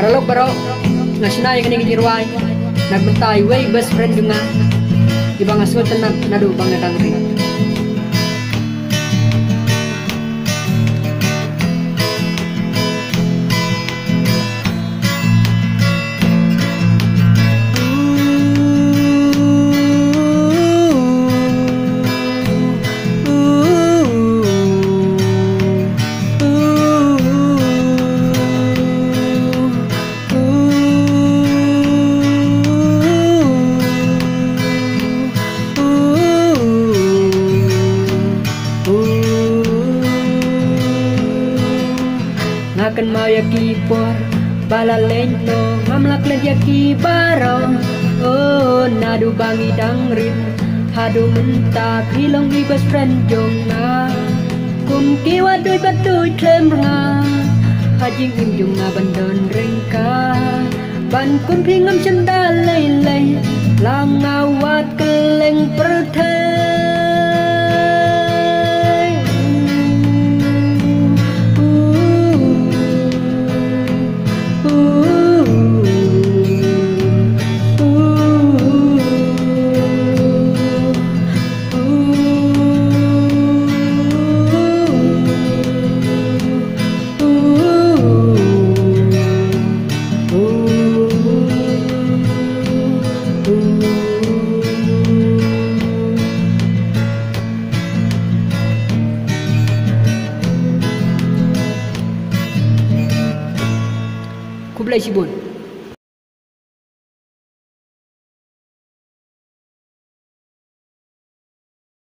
Paralog baro nga sinay kaning gitirway nagbantay way best friend yung nga ibang aswal tanap nadubang na tangri. Akan mau yaki por balalento mamlak led yaki barong oh nadu bangi dangrin hadu mentak hilong di best friend jonga kum kiwa doi batui klem nga hajing im jonga bandon rengka ban kum pingam cenda lei lei lang ngawat keleng perthai Kublai Sibun.